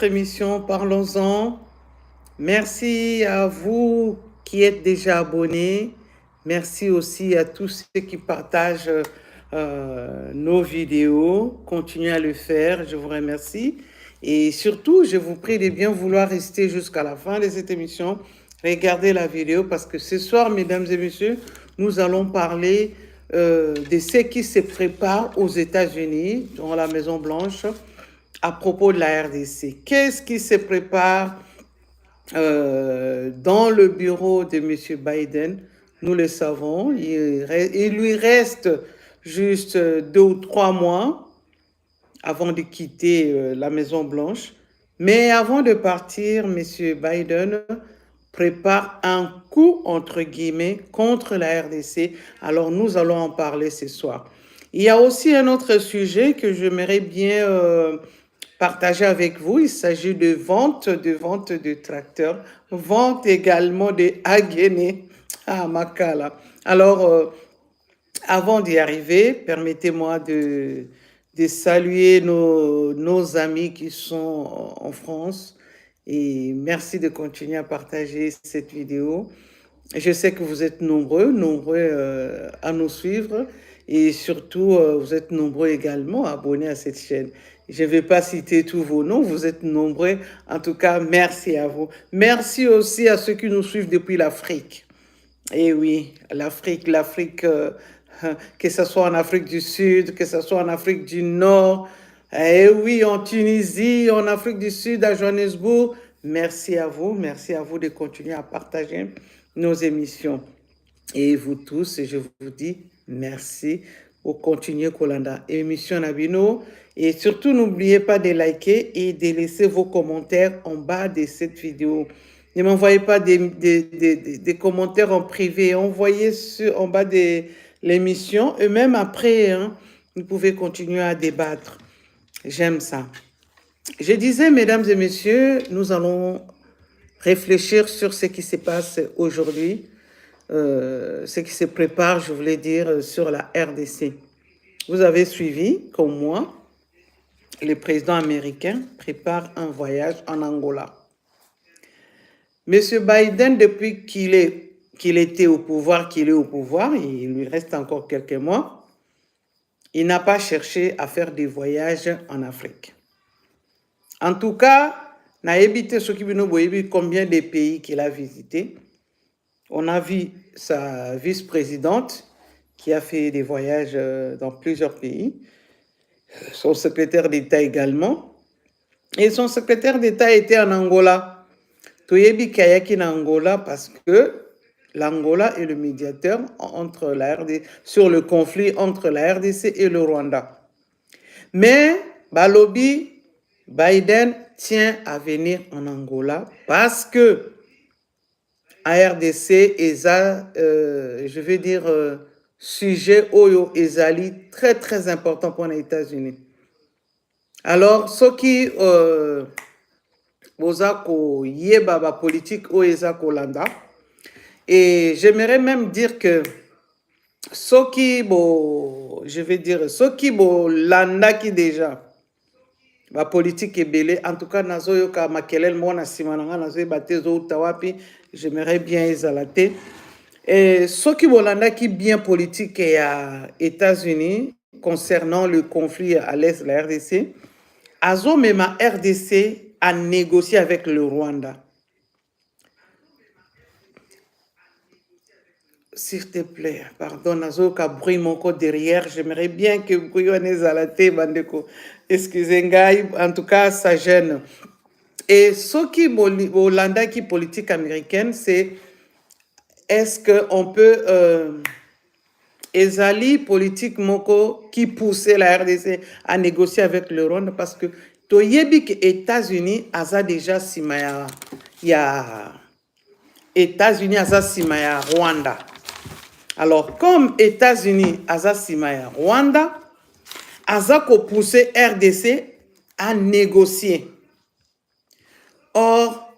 votre émission Parlons-en. Merci à vous qui êtes déjà abonnés. Merci aussi à tous ceux qui partagent nos vidéos. Continuez à le faire, je vous remercie. Et surtout, je vous prie de bien vouloir rester jusqu'à la fin de cette émission. Regardez la vidéo parce que ce soir, mesdames et messieurs, nous allons parler de ce qui se prépare aux États-Unis, dans la Maison-Blanche, à propos de la RDC. Qu'est-ce qui se prépare dans le bureau de M. Biden? Nous le savons, il lui reste juste 2 ou 3 mois avant de quitter la Maison-Blanche. Mais avant de partir, M. Biden prépare un coup, entre guillemets, contre la RDC. Alors, nous allons en parler ce soir. Il y a aussi un autre sujet que j'aimerais bien partager avec vous. Il s'agit de vente de tracteurs, vente également de Haguenay à Makala. Alors, avant d'y arriver, permettez-moi de saluer nos amis qui sont en France et merci de continuer à partager cette vidéo. Je sais que vous êtes nombreux à nous suivre et surtout vous êtes nombreux également à abonner à cette chaîne. Je ne vais pas citer tous vos noms, vous êtes nombreux. En tout cas, merci à vous. Merci aussi à ceux qui nous suivent depuis l'Afrique. Eh oui, l'Afrique, que ce soit en Afrique du Sud, que ce soit en Afrique du Nord, eh oui, en Tunisie, en Afrique du Sud, à Johannesburg. Merci à vous de continuer à partager nos émissions. Et vous tous, je vous dis merci pour continuer Kolanda. Émission Nabino. Et surtout, n'oubliez pas de liker et de laisser vos commentaires en bas de cette vidéo. Ne m'envoyez pas des commentaires en privé. Envoyez en bas de l'émission. Et même après, hein, vous pouvez continuer à débattre. J'aime ça. Je disais, mesdames et messieurs, nous allons réfléchir sur ce qui se passe aujourd'hui, ce qui se prépare, je voulais dire, sur la RDC. Vous avez suivi, comme moi, le président américain prépare un voyage en Angola. Monsieur Biden, depuis qu'il était au pouvoir, qu'il est au pouvoir, il lui reste encore quelques mois, il n'a pas cherché à faire des voyages en Afrique. En tout cas, n'a évité combien de pays qu'il a visité. On a vu sa vice-présidente qui a fait des voyages dans plusieurs pays, son secrétaire d'État également. Et son secrétaire d'État était en Angola. Toyebi Kayaki en Angola parce que l'Angola est le médiateur sur le conflit entre la RDC et le Rwanda. Mais Balobi, Biden tient à venir en Angola parce que en RDC, je veux dire, sujet Oyo Ezali très très important pour les États-Unis. Alors, ce qui Bozako Yeba politique Oezako Landa, et j'aimerais même dire que ce qui Landa qui déjà la politique est belle. En tout cas, nazoyo ka makelel mona simananga nazoyo batezo utawapi. J'aimerais bien ezalater. Et ce qui Bolanda qui bien politique est à États-Unis concernant le conflit à l'est de la RDC, azo mema RDC a négocié avec le Rwanda. S'il te plaît, pardon, nazo ka bruit mon code derrière. J'aimerais bien que vous puissiez zalater bandeko. Excusez-moi, en tout cas, ça gêne. Et ce qui Hollanda qui politique américaine, c'est est-ce qu'on peut ezali politique moko qui poussait la RDC à négocier avec le Rwanda parce que toyebi que États-Unis aza déjà simaya ya États-Unis aza simaya Rwanda. Alors comme États-Unis aza simaya Rwanda, aza ko pousser RDC à négocier. Or,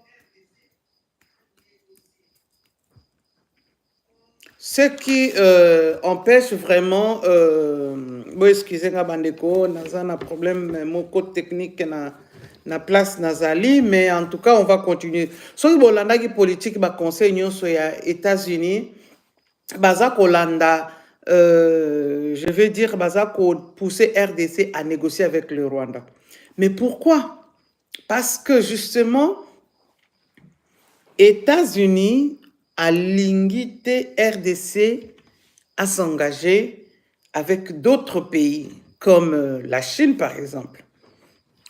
ce qui empêche vraiment, excusez-moi, bandeko, naza na problème, mon code technique na place nazali, mais en tout cas, on va continuer. Soki bolanda ki politique ba conseil nyonso ya États-Unis, baza kolanda, je veux dire, baza ko pousser RDC à négocier avec le Rwanda. Mais pourquoi? Parce que justement, États-Unis a limité RDC à s'engager avec d'autres pays, comme la Chine par exemple.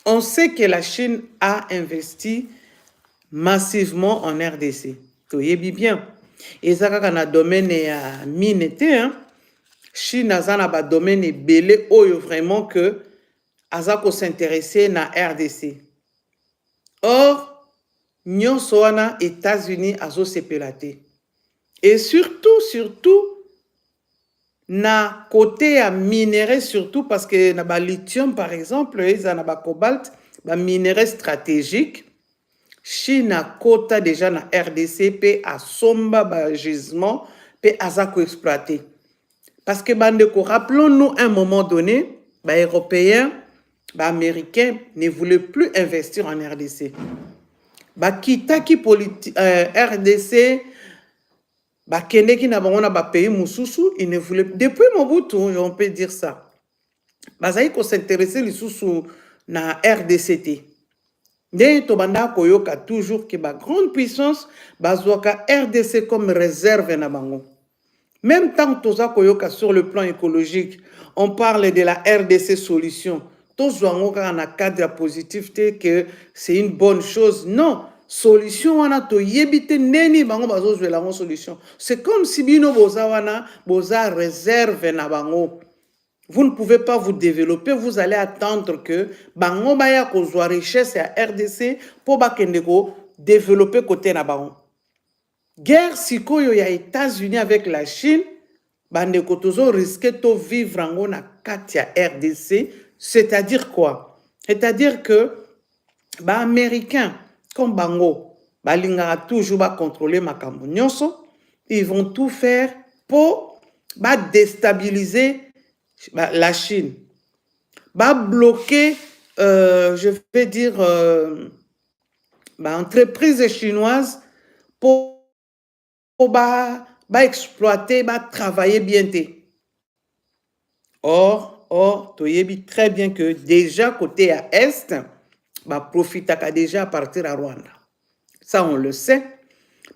On sait que la Chine a investi massivement en RDC. Toyebi bien. Et ça, quand on a domaine à mine, Chine a un domaine belé où vraiment que Azako s'intéresser na RDC. Or, nyonso wana États-Unis azo sepelate. Et surtout, na côté à minerai, surtout parce que na ba lithium par exemple, ils en a ba cobalt, ba minerai stratégique. Chine a quota déjà na RDC pe a somba ba gisement pe azako exploité. Parce que bandeko, rappelons-nous un moment donné, ba européens, ba américains ne voulaient plus investir en RDC. Ba kitaki RDC, ba kendeki na bango na ba pays mususu, ils ne voulaient depuis Mobutu, on peut dire ça. Bazali ko s'intéresser lisusu na RDCT. Ndenge tobanda koyoka toujours que ba grande puissance bazwaka RDC comme réserve na bango. Même tant que toza koyoka sur le plan écologique, on parle de la RDC solution. Tous en a cadre positif que c'est une bonne chose. Non, solution wana to yebite neni bango bazo jouer la solution. C'est comme si bino boza wana boza réserve na bango. Vous ne pouvez pas vous développer, vous allez attendre que bango baya ko zwa richesse à RDC pour bakendeko développer côté na bango. Guerre sikoyo ya États-Unis avec la Chine, bandeko tozo risqué to vivre en na katia RDC, c'est-à-dire quoi? C'est-à-dire que ba américains comme bango balingara toujours ba contrôler makambo nyonso, ils vont tout faire pour ba déstabiliser la Chine, ba bloquer, je vais dire, ba entreprises chinoises pour exploiter, travailler bien. Or, tu très bien que déjà côté à Est, profite déjà à partir à Rwanda. Ça, on le sait.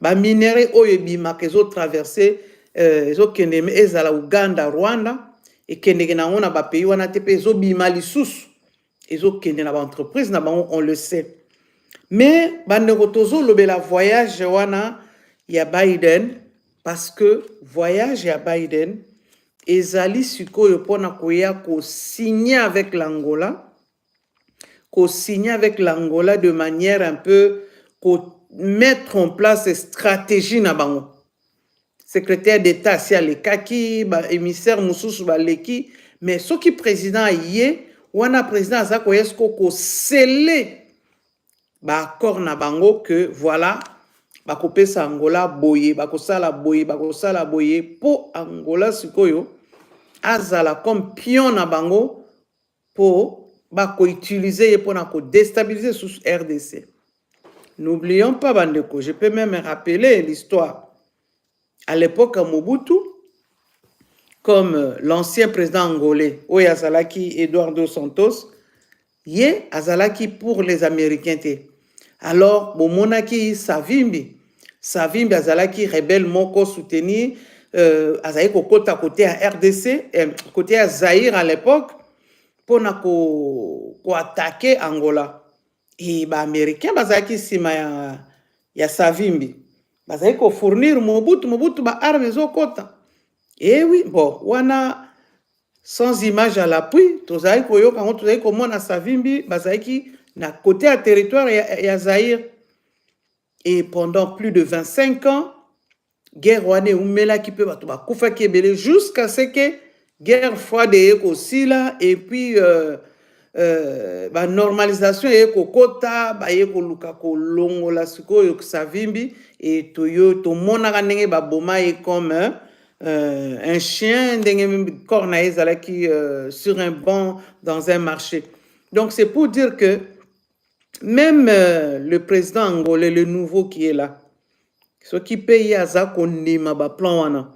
Minéraux oyebima qu'ils ont traversé, ils ont kende à la Ouganda, Rwanda, et kende na on a pays wana tepe ils ont bima lisusu, ils ont kende na entreprise na on le sait. Mais bandeko lobe la voyage wana ya Biden, parce que voyage ya Biden ezali sikoyo pona koya ko signer avec l'Angola, de manière un peu ko mettre en place une stratégie na bango. Secrétaire d'État si alekaki, émissaire mususu baleki, mais ce qui président yé wana président azako esko ko sceller accord na bango que voilà bakopesa Angola boye, bakosala boye po Angola sikoyo azala comme pion na bango po bako utiliser pour na ko déstabiliser sous RDC. N'oublions pas bandeko, je peux même rappeler l'histoire. À l'époque à Mobutu, comme l'ancien président angolais Oyazalaki Eduardo Santos, yé azalaki pour les Américains. Alors, Momonaki Savimbi azalaki rebelle moko soutenu, azalaki kokota côté à RDC, côté à Zaïre à l'époque, pour attaquer Angola. Et les Américains bazalaki sima ya Savimbi. Bazalaki ko fournir Mobutu ba armes kota. Et oui, bon, wana sans image à l'appui, tozalaki koyoka ngo tozalaki komona Savimbi bazalaki na côté à territoire ya Zaïre. Et pendant plus de 25 ans, guerre wane umela ki pe bato bakufa kebele jusqu'à ce que guerre froide aussi là et puis normalisation kota luka ko longola sikoyo Savimbi et to monaka ndenge baboma comme un chien ndenge corna ezalaki sur un banc dans un marché. Donc c'est pour dire que Même le président angolais, le nouveau qui est là, ce qui paye aza konima ba plan wana,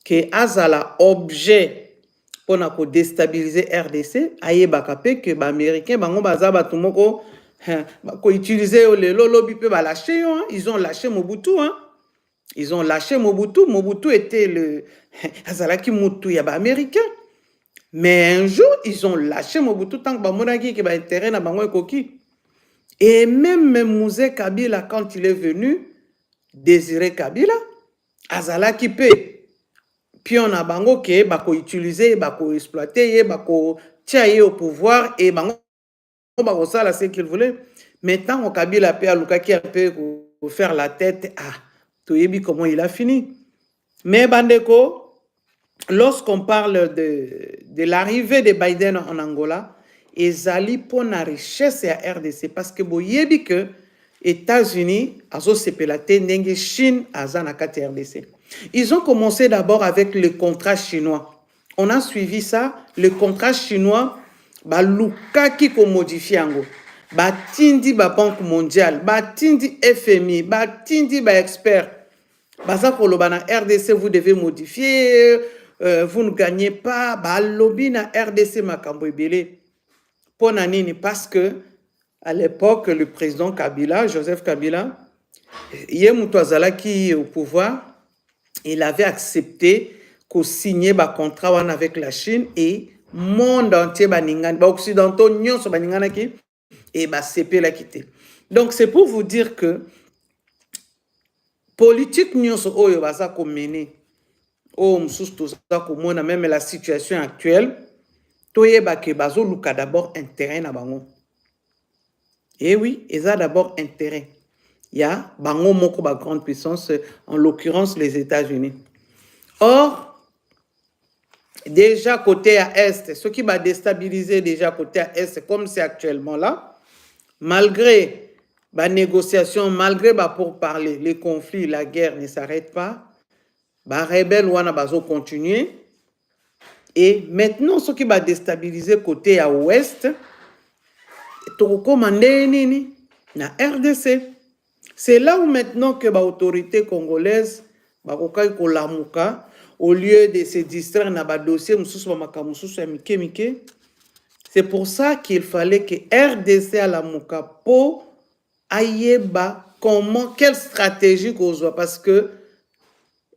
que azala objet pour déstabiliser RDC, aye bakape que ba américain bango baza batu moko ko utiliser le lobby pe ba lâcher hein. Ils ont lâché Mobutu hein. Ils ont lâché Mobutu. Mobutu était le azalaki mutu ya ba américain. Mais un jour, ils ont lâché Mobutu tant que ba monaki ke ba intérêt na bango ekoki. Et même Mouzé Kabila, quand il est venu, Désiré Kabila, Azala Kipe, puis on a bango qui bako utiliser, bako exploiter, bako tiaye au pouvoir et bango bako ça là ce qu'il voulait. Maintenant on Kabila pe aluka qui a peu pour faire la tête ah toyebi comment il a fini. Mais bandeko, lorsqu'on parle de l'arrivée de Biden en Angola, ezali pour la richesse à RDC parce que boyebi que États-Unis azo sepelate ndenge Chine azana kati RDC. Ils ont commencé d'abord avec le contrat chinois. On a suivi ça, le contrat chinois ba lukaki ko modifier yango. Ba tindi ba Banque mondiale, ba tindi FMI, ba tindi ba expert. Baza koloba na RDC vous devez modifier, vous ne gagnez pas, ba lobby na RDC makambo ebele. Nini parce que à l'époque le président Kabila, Joseph Kabila, qui au pouvoir, il avait accepté qu'on signe un contrat avec la Chine et monde entier baningani, ba occidentaux nyonso baningana ki et ba CP la quitté. Donc c'est pour vous dire que politique nyonso oyo baza ko mener o msusu toza ko mona même la situation actuelle toyeba ke bazo luka d'abord intérêt na bango. Et oui, ils ont d'abord intérêt. Il y a bango moko ba grande puissance, en l'occurrence les États-Unis. Or, déjà côté à Est, ce qui va déstabiliser déjà côté à Est, comme c'est actuellement là, malgré la négociation, malgré pour parler, les conflits, la guerre ne s'arrête pas, les rebelles wana bazo continuer. Et maintenant, ce qui va déstabiliser côté à Ouest, na RDC. C'est là où maintenant que l'autorité congolaise au lieu de se distraire dans le dossier, c'est pour ça qu'il fallait que RDC à la Mukapo aïeba comment, quelle stratégie qu'on soit parce que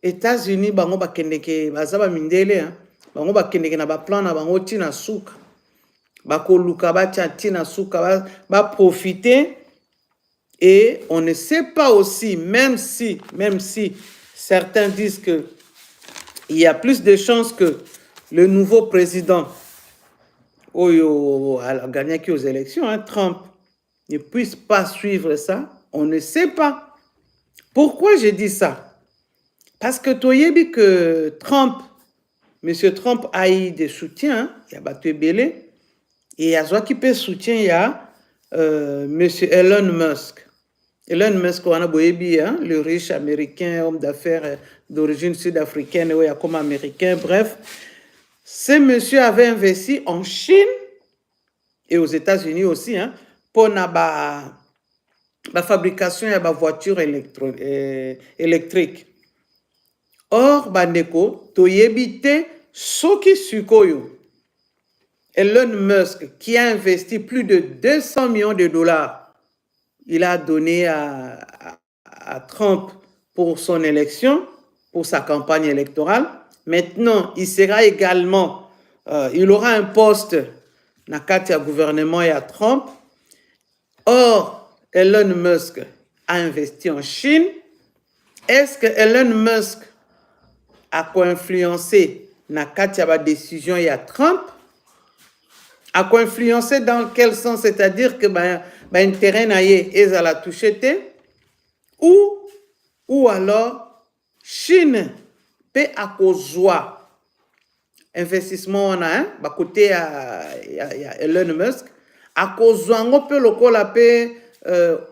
États-Unis bango ba kendeke bazaba mindele hein bango ba kendeke na ba plan na bango tina suka bakoluka ba tina suka ba profiter. Et on ne sait pas aussi, même si certains disent qu'il y a plus de chances que le nouveau président, Oyo, a gagné aux élections, hein, Trump, ne puisse pas suivre ça, on ne sait pas. Pourquoi je dis ça? Parce que Toyebi que Trump, M. Trump a eu des soutiens, il y a battu Belé, et il y a soit qui peut soutien, il y a M. Elon Musk. Elon Musk, le riche américain, homme d'affaires d'origine sud-africaine, comme américain, bref. Ce monsieur avait investi en Chine et aux États-Unis aussi pour la fabrication de voitures électriques. Or, bandeko, toyebite, soki sukoyo. Elon Musk, qui a investi plus de 200 millions de dollars, il a donné à Trump pour son élection, pour sa campagne électorale. Maintenant, il sera également, il aura un poste dans le gouvernement et à Trump. Or, Elon Musk a investi en Chine. Est-ce que Elon Musk a co-influencé dans la décision et à Trump? A co-influencé dans quel sens? C'est-à-dire que intérêt naie et à la toucher ou alors Chine peut à cause investissement on a côté à Elon Musk à cause on peut le coller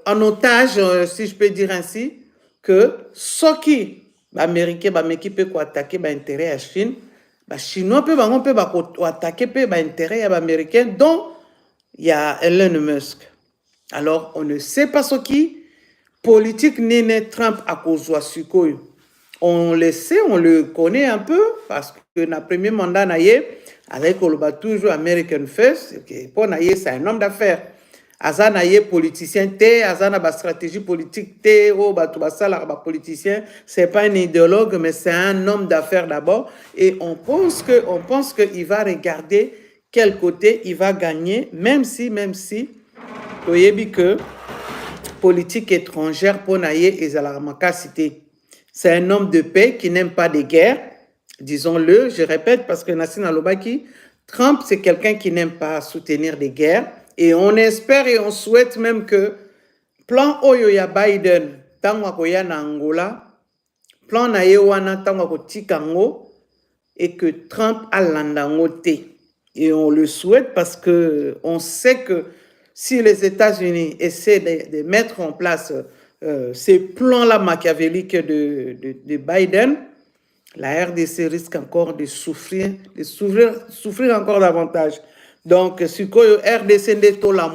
en otage si je peux dire ainsi que ce qui américain peut attaquer intérêt à Chine chinois peut attaquer intérêt à américain dont il y a Elon Musk. Alors, on ne sait pas ce qui politique n'est Trump à cause de Sukoy. On le sait, on le connaît un peu parce que le premier mandat avec toujours American First, pour c'est un homme d'affaires. Aza politicien té, aza na stratégie politique té, oh politicien, c'est pas un idéologue mais c'est un homme d'affaires d'abord et on pense qu'il va regarder quel côté il va gagner même si toyebi que politique étrangère pour naïe et cité. C'est un homme de paix qui n'aime pas de guerre, disons-le, je répète parce que Nassine Alobaki, Trump c'est quelqu'un qui n'aime pas soutenir des guerres et on espère et on souhaite même que plan oyo ya Biden tangwa koya na Angola, plan na yewana tangwa ko tikango et que Trump a landangote. Et on le souhaite parce que on sait que si les États-Unis essaient de mettre en place ces plans-là machiavéliques de Biden, la RDC risque encore de souffrir encore davantage. Donc, si le RDC n'est pas la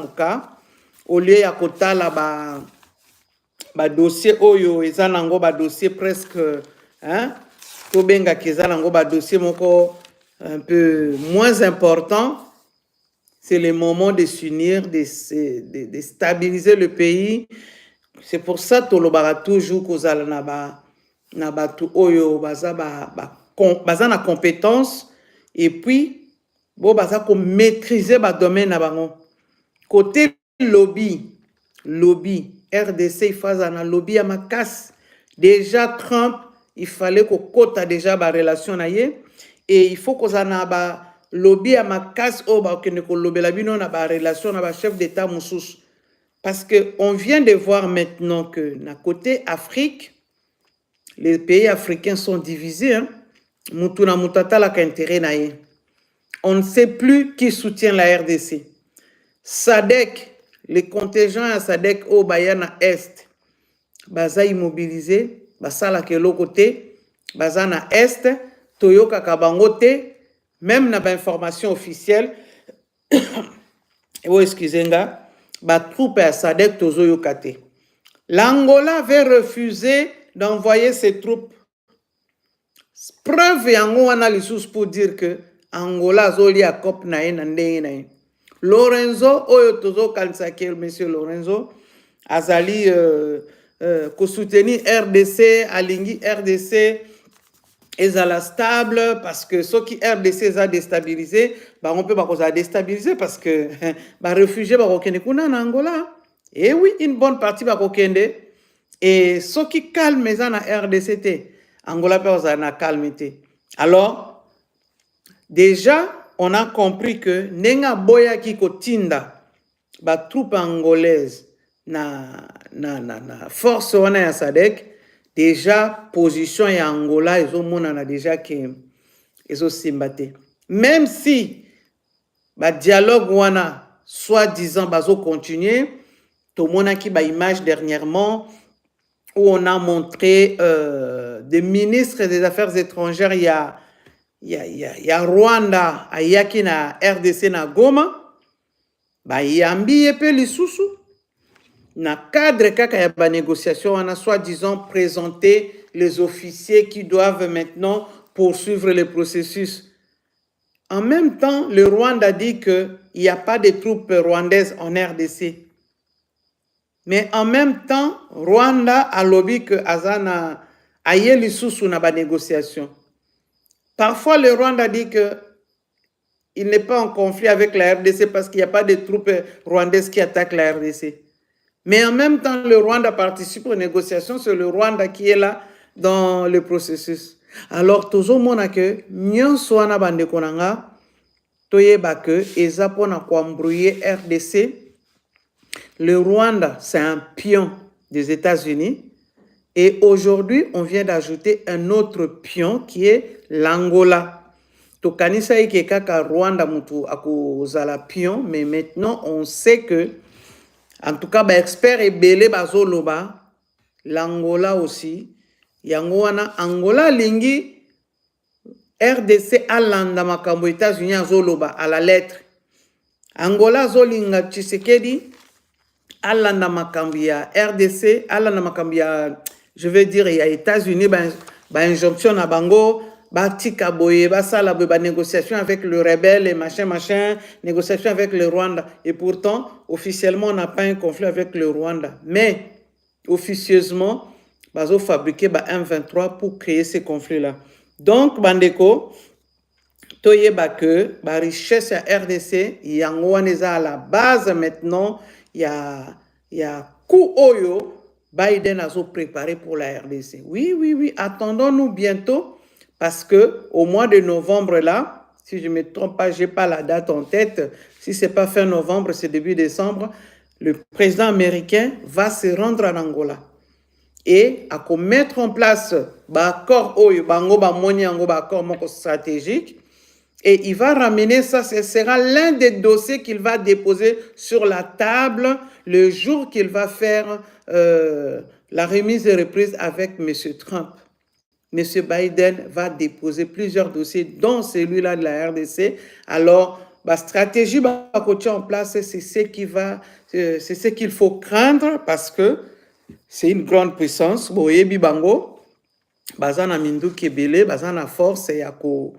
au lieu de kota la dossier oyo ezanango dossier presque hein tobenga kezanango dossier moko un peu moins important, c'est le moment de s'unir, de stabiliser le pays. C'est pour ça que tolobara toujours kozala na batu oyo baza na compétence et puis bo baza ko maîtriser ba domaine na bango. Côté lobby RDC il faisait un lobby à ma casse. Déjà Trump il fallait qu'on cote déjà ba relation naie et il faut qu'on a ba lobby à ma casse au ba que ne ko lobby la bino na ba relation na ba chef d'état moussous. Parce qu'on vient de voir maintenant que, d'un côté Afrique, les pays africains sont divisés. Hein? On ne sait plus qui soutient la RDC. SADC, les contingents à SADC au Bayana Est, baza immobilisé, basala ke l'autre côté, baza na Est, Toyoka Kabangote, même na ba information officielle, excusez-moi, ba troupe à SADC tozo yokate. L'Angola avait refusé d'envoyer ses troupes. Preuve yango wana lisusu pour dire que Angola zoli a cop na ye na ndenge na ye. Lorenzo oyo tozo kanisa ke monsieur Lorenzo azali ko soutenir RDC alingi RDC ezala stable parce que ceux qui RDC a déstabilisé, bah on peut pas déstabiliser parce que bah réfugiés bah okende kuna na Angola. Et oui, une bonne partie va okende et ceux qui calment ça na RDC Angola peut na calmité. Alors déjà on a compris que nenga boya ki kotinda ba troupe angolaise na force wana ya SADC. Déjà, position et Angola, ils ont déjà qu'ils ont simbaté. Même si le dialogue wana, soi-disant, va continuer, tout le monde a qui image dernièrement où on a montré des ministres des Affaires étrangères, il y a Rwanda, il y a qui na RDC na Goma, il y a Ambi et Pelisusu. Na cadre kaka ya ba négociation, on a soi-disant présenté les officiers qui doivent maintenant poursuivre le processus. En même temps, le Rwanda dit qu'il n'y a pas de troupes rwandaises en RDC. Mais en même temps, Rwanda a lobby que Azana aye lisusu na ba négociation. Parfois, le Rwanda dit que il n'est pas en conflit avec la RDC parce qu'il n'y a pas de troupes rwandaises qui attaquent la RDC. Mais en même temps, le Rwanda participe aux négociations, c'est le Rwanda qui est là dans le processus. Alors, tout le monde a que, nous sommes en bande konanga, toyeba que, eza pona ko embrouiller RDC. Le Rwanda, c'est un pion des États-Unis. Et aujourd'hui, on vient d'ajouter un autre pion qui est l'Angola. Tokanisa ike kaka Rwanda mutu akozala pion, mais maintenant, on sait que en tout cas, expert et belé bazoloba, l'Angola aussi. Yango wana Angola lingi RDC alanda makambo États-Unis azoloba à la lettre. Angola zolinga Tshisekedi alanda makambia RDC, alanda makambia, je veux dire, il y a États-Unis, injonction na bango, tika boye, sala boye, négociation avec le rebelle et machin, négociation avec le Rwanda. Et pourtant, officiellement, on n'a pas un conflit avec le Rwanda. Mais, officieusement, bazo fabriqué M23 pour créer ces conflits-là. Donc, bandeko, toyeba que la richesse à RDC, yango waneza à la base maintenant, il y a coup oyo, Biden a préparé pour la RDC. Oui, attendons-nous bientôt, parce que au mois de novembre là, si je ne me trompe pas, je n'ai pas la date en tête, si ce n'est pas fin novembre, c'est début décembre, le président américain va se rendre en Angola. Et à mettre en place l'accord stratégique, et il va ramener ça, ce sera l'un des dossiers qu'il va déposer sur la table le jour qu'il va faire la remise et reprise avec M. Trump. M. Biden va déposer plusieurs dossiers, dont celui-là de la RDC. Alors, la stratégie en place, c'est ce qu'il faut craindre parce que c'est une grande puissance. Boyebi bango, bazana mindu kebele, bazana force ya ko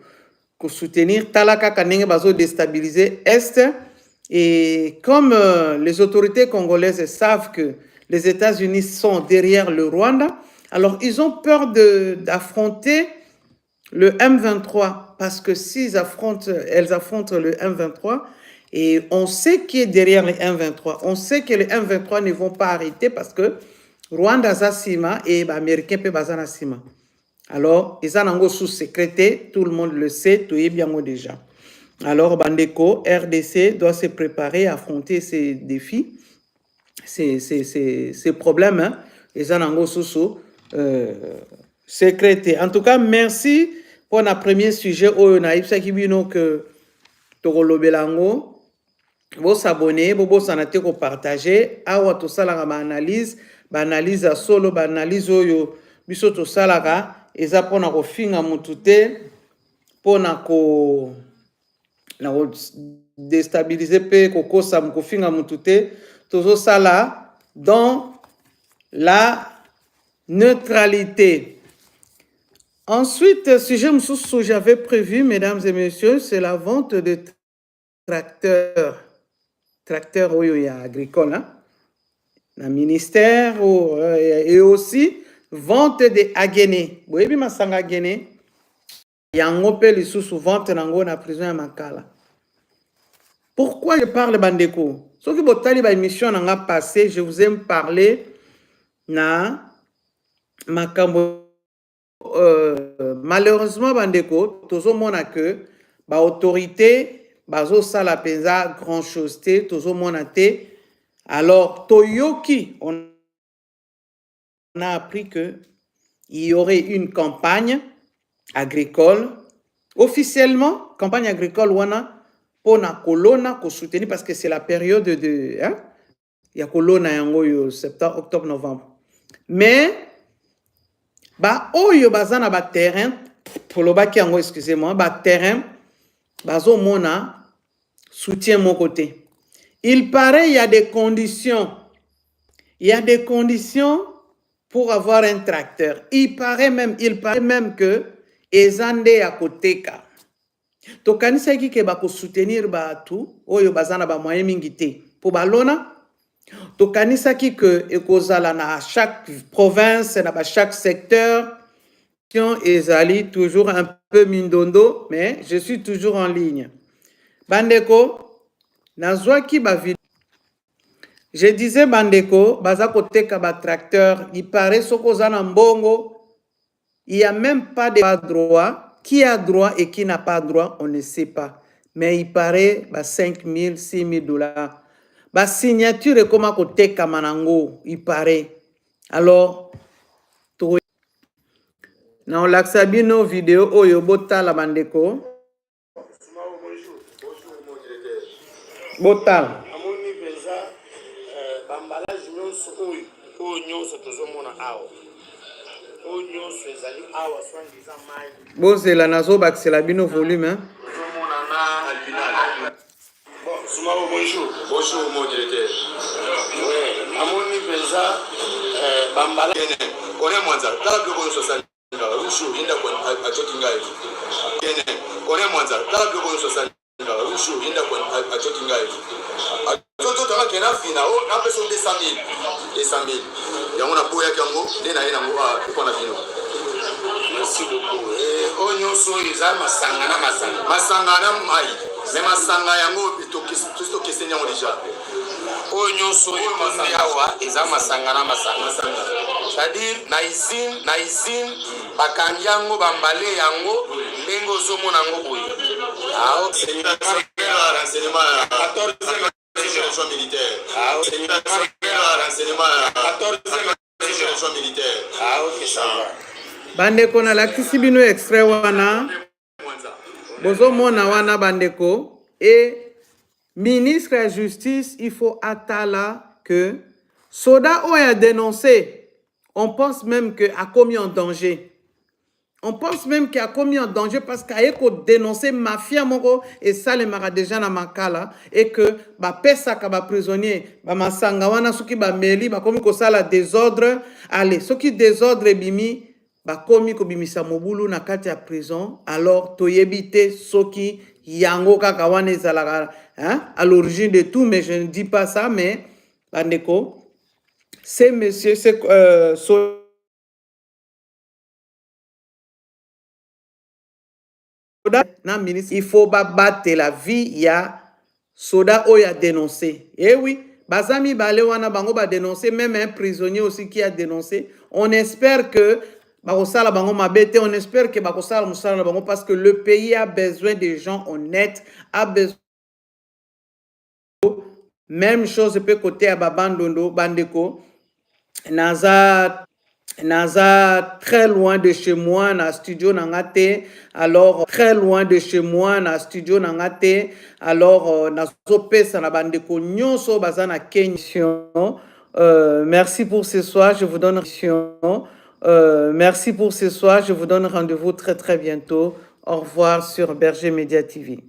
soutenir talaka kanenge bazo déstabiliser est. Et comme les autorités congolaises savent que les États-Unis sont derrière le Rwanda, alors ils ont peur d'affronter le M23 parce que elles affrontent le M23. Et on sait qui est derrière les M23. On sait que les M23 ne vont pas arrêter parce que Rwanda Zassima et les Américains peuvent bazana sima. Alors, ils ont sous-secrété, tout le monde le sait, tout est bien déjà. Alors, Bandeko, RDC doit se préparer à affronter ces défis, ces problèmes. Hein. Ils ont secrété. En tout cas, merci pour notre premier sujet. On a que Togolobelango. Vous s'abonner, vous s'anater, vous partager. Awa to salara ma analyse à solo, analyse oyo biso to salara. Eza pona ko finga mutute, pona ko déstabiliser pe ko kosa ko finga mutute. Tozo sala dans la neutralité. Ensuite, sujet que j'avais prévu, mesdames et messieurs, c'est la vente de tracteurs. Tracteur agricole, hein? Le ministère et aussi vente de agéné. Vous voyez, ma sanga agéné. Il y a un opé sous vente dans la prison à Makala. Pourquoi je parle bandeko? Ce que vous avez émission n'a passé, je vous ai parlé na makambo. Malheureusement bandeko, tozo mona que ba autorité bazo sala penza grand chose te tozo mona te. Alors toyoki on a appris que il y aurait une campagne agricole officiellement campagne agricole wana pona kolona ko soutenir parce que c'est la période de hein il y a kolona yango yo septembre octobre novembre mais ba oyo bazana ba terrain pour le baki yango excusez-moi ba terrain bazo mona soutient mon côté. Il paraît il y a des conditions. Il y a des conditions pour avoir un tracteur. Il paraît même que ezande ya koteka. To kanisa ki ke ba ko soutenir ba tout oyo bazana ba moyen mingi te. Pour balona to kanisa ki que ekozala na chaque province na ba chaque secteur ezali toujours un peu mindondo mais je suis toujours en ligne. Bandeko nazwaki ba vidéo. Je disais bandeko baza koteka ba tracteur, il paraît sokoza na mbongo, il y a même pas de droit, qui a droit et qui n'a pas droit, on ne sait pas. Mais il paraît ba 5 000, 6 000 dollars. Ba signature est comme koteka manango, il paraît. Alors na on laksabino vidéo oyo bota la bandeko. Botal. Bon, c'est la nazo bac, c'est la bino volume. Hein? Bonjour. Bonjour, mon directeur. Oui, Amoni Benza, Bambala. On est Mwanza. Tala bloco de social. Rushu, Inda Kwan, à Chotingai. On est Mwanza. Tala bloco de social. Rushu, Inda Kwan, à Chotingai. Toto Tama Kena Fina, on a besoin de 100 000. Et 100 000. Il y a un boya Kango, Nena Moa, Konafino. Merci beaucoup. Onyo so iza masangana masanga. Masangana mai. Mais Masanga Yango, tout ce qui est déjà. Onyo so yawa iza masangana masanga. C'est-à-dire na izine bakanyango bambale yango ndengo zomo nango boye. Ah ok. C'est renseignement militaire. Ah ok. Renseignement militaire. Ah ok, ça va. Bandeko na lakisi bino extrait wana. Bozo mona wana bandeko. Et ministre de la Justice, il faut attendre que Soda a dénoncé. On pense même qu'il a commis un danger. On pense même qu'il a commis un danger parce qu'il a dénoncé mafia moko et ça les mara déjà na makala et que ba pesa ka ba prisonnier ba masanga wana soki ba meli ba komi ko sala désordre allez soki désordre bimi ba komi ko bimisa mobulu na kati ya prison alors toyebite soki yango kaka wana ezalaka à l'origine de tout mais je ne dis pas ça mais bandeko c'est monsieur c'est il faut battre la vie, il y a Soda Oya dénoncé. Eh oui, Bazami Balewana Bango va dénoncer, même un prisonnier aussi qui a dénoncé. On espère que Bakosala Bango m'a bêté, on espère que Bakosala Moussala Bango, parce que le pays a besoin de gens honnêtes, a besoin. Même chose peut côté à Babandondo, Bandeko, Naza très loin de chez moi na studio nangate alors très loin de chez moi na studio nangate alors nazopesa na bandeko nyonso bazana Kenya. Merci pour ce soir, je vous donne merci pour ce soir, je vous donne rendez-vous très très bientôt. Au revoir sur Berger Média TV.